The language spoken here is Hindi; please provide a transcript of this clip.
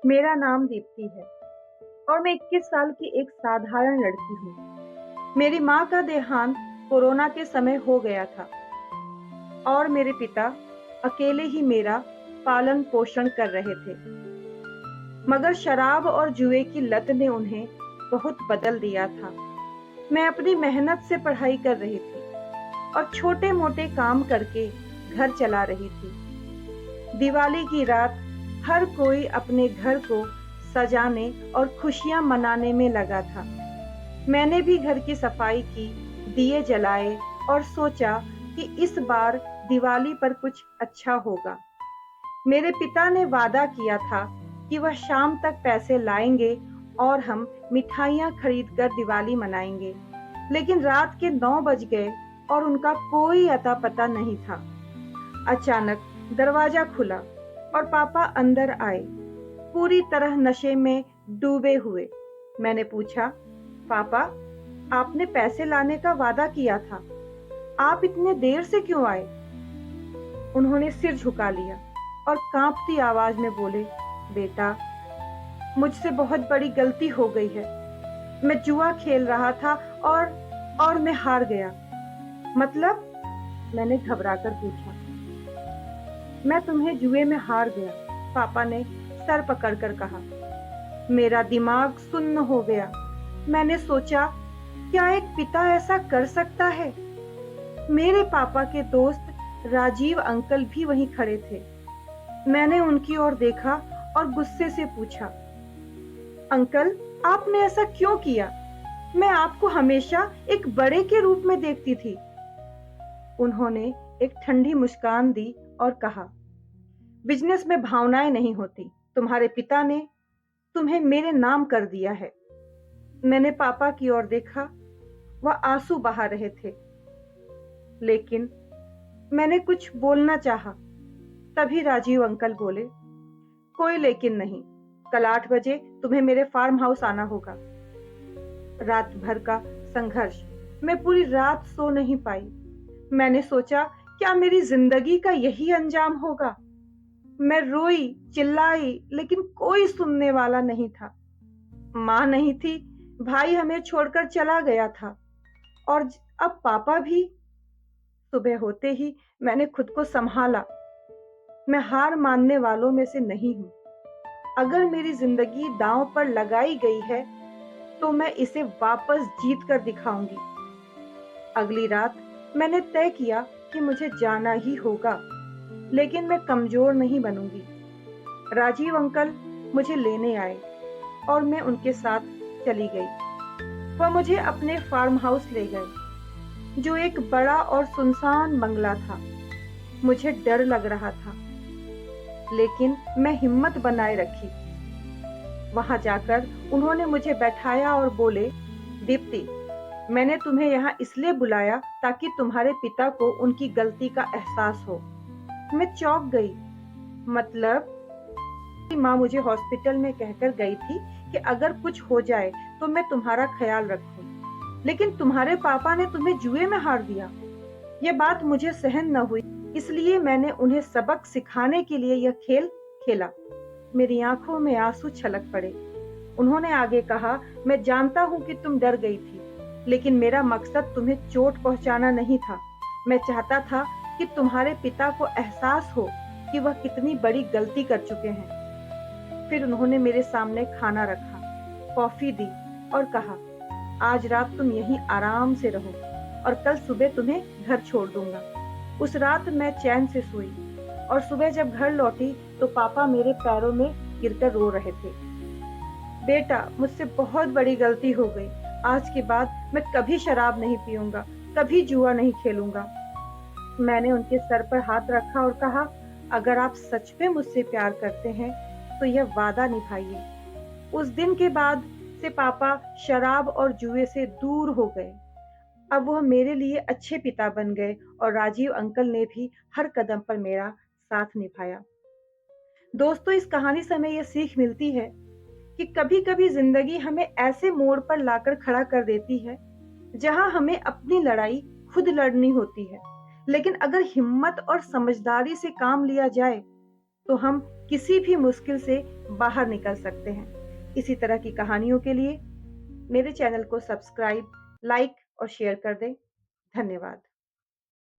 मेरा नाम दीप्ति है और मैं 21 साल की एक साधारण लड़की हूँ। मेरी माँ का देहांत कोरोना के समय हो गया था और मेरे पिता अकेले ही मेरा पालन पोषण कर रहे थे। मगर शराब और जुए की लत ने उन्हें बहुत बदल दिया था। मैं अपनी मेहनत से पढ़ाई कर रही थी और छोटे-मोटे काम करके घर चला रही थी। दिवाली की रात हर कोई अपने घर को सजाने और खुशियां मनाने में लगा था। मैंने भी घर की सफाई की, दिए जलाए और सोचा कि इस बार दिवाली पर कुछ अच्छा होगा। मेरे पिता ने वादा किया था कि वह शाम तक पैसे लाएंगे और हम मिठाइयाँ खरीदकर दिवाली मनाएंगे। लेकिन रात के 9 बज गए और उनका कोई अता पता नहीं था। अचानक दरवाजा खुला और पापा अंदर आए, पूरी तरह नशे में डूबे हुए। मैंने पूछा, पापा, आपने पैसे लाने का वादा किया था, आप इतने देर से क्यों आए? उन्होंने सिर झुका लिया और कांपती आवाज में बोले, बेटा, मुझसे बहुत बड़ी गलती हो गई है। मैं जुआ खेल रहा था और मैं हार गया। मतलब? मैंने घबराकर पूछा। मैं तुम्हें जुए में हार गया, पापा ने सर पकड़कर कहा। मेरा दिमाग सुन्न हो गया। मैंने सोचा, क्या एक पिता ऐसा कर सकता है? मेरे पापा के दोस्त राजीव अंकल भी वहीं खड़े थे। मैंने उनकी ओर देखा और गुस्से से पूछा, अंकल, आपने ऐसा क्यों किया? मैं आपको हमेशा एक बड़े के रूप में देखती थी। उन्होंने एक ठंडी मुस्कान दी और कहा, बिजनेस में भावनाएं नहीं होती। तुम्हारे पिता ने तुम्हें मेरे नाम कर दिया है। मैंने पापा की ओर देखा, वह आंसू बहा रहे थे। लेकिन मैंने कुछ बोलना चाहा। तभी राजीव अंकल बोले, कोई लेकिन नहीं, कल 8 बजे तुम्हें मेरे फार्म हाउस आना होगा। रात भर का संघर्ष। मैं पूरी रात सो नहीं पाई। मैंने सोचा, क्या मेरी जिंदगी का यही अंजाम होगा? मैं रोई, चिल्लाई, लेकिन कोई सुनने वाला नहीं था। माँ नहीं थी, भाई हमें छोड़कर चला गया था और अब पापा भी। सुबह होते ही मैंने खुद को संभाला। मैं हार मानने वालों में से नहीं हूँ। अगर मेरी जिंदगी दांव पर लगाई गई है तो मैं इसे वापस जीत कर दिखाऊंगी। अगली रात मैंने तय किया कि मुझे जाना ही होगा, लेकिन मैं कमजोर नहीं बनूंगी। राजीव अंकल मुझे लेने आए और मैं उनके साथ चली गई। वह मुझे अपने फार्म हाउस ले गए, जो एक बड़ा और सुनसान बंगला था। मुझे डर लग रहा था, लेकिन मैं हिम्मत बनाए रखी। वहां जाकर उन्होंने मुझे बैठाया और बोले, दीप्ति, मैंने तुम्हें यहाँ इसलिए बुलाया ताकि तुम्हारे पिता को उनकी गलती का एहसास हो। मैं चौंक गई। मतलब? माँ मुझे हॉस्पिटल में कहकर गई थी कि अगर कुछ हो जाए तो मैं तुम्हारा ख्याल रखूं। लेकिन तुम्हारे पापा ने तुम्हें जुए में हार दिया। यह बात मुझे सहन न हुई, इसलिए मैंने उन्हें सबक सिखाने के लिए यह खेल खेला। मेरी आंखों में आंसू छलक पड़े। उन्होंने आगे कहा, मैं जानता हूं कि तुम डर गई थी, लेकिन मेरा मकसद तुम्हें चोट पहुंचाना नहीं था। मैं चाहता था कि तुम्हारे पिता को एहसास हो कि वह कितनी बड़ी गलती कर चुके हैं। फिर उन्होंने मेरे सामने खाना रखा, कॉफी दी और कहा, आज रात तुम यहीं आराम से रहो और कल सुबह तुम्हें घर छोड़ दूंगा। उस रात मैं चैन से सोई और सुबह जब घर लौटी तो पापा मेरे पैरों में गिरकर रो रहे थे। बेटा, मुझसे बहुत बड़ी गलती हो गई। आज के बाद मैं कभी शराब नहीं पीऊंगा, कभी जुआ नहीं खेलूंगा। मैंने उनके सर पर हाथ रखा और कहा, अगर आप सच में मुझसे प्यार करते हैं तो यह वादा निभाइए। उस दिन के बाद से पापा शराब और जुए से दूर हो गए। अब वह मेरे लिए अच्छे पिता बन गए और राजीव अंकल ने भी हर कदम पर मेरा साथ निभाया। दोस्तों, इस कहानी से हमें यह सीख मिलती है कि कभी-कभी जिंदगी हमें ऐसे मोड़ पर लाकर खड़ा कर देती है जहां हमें अपनी लड़ाई खुद लड़नी होती है। लेकिन अगर हिम्मत और समझदारी से काम लिया जाए तो हम किसी भी मुश्किल से बाहर निकल सकते हैं। इसी तरह की कहानियों के लिए मेरे चैनल को सब्सक्राइब, लाइक और शेयर कर दें। धन्यवाद।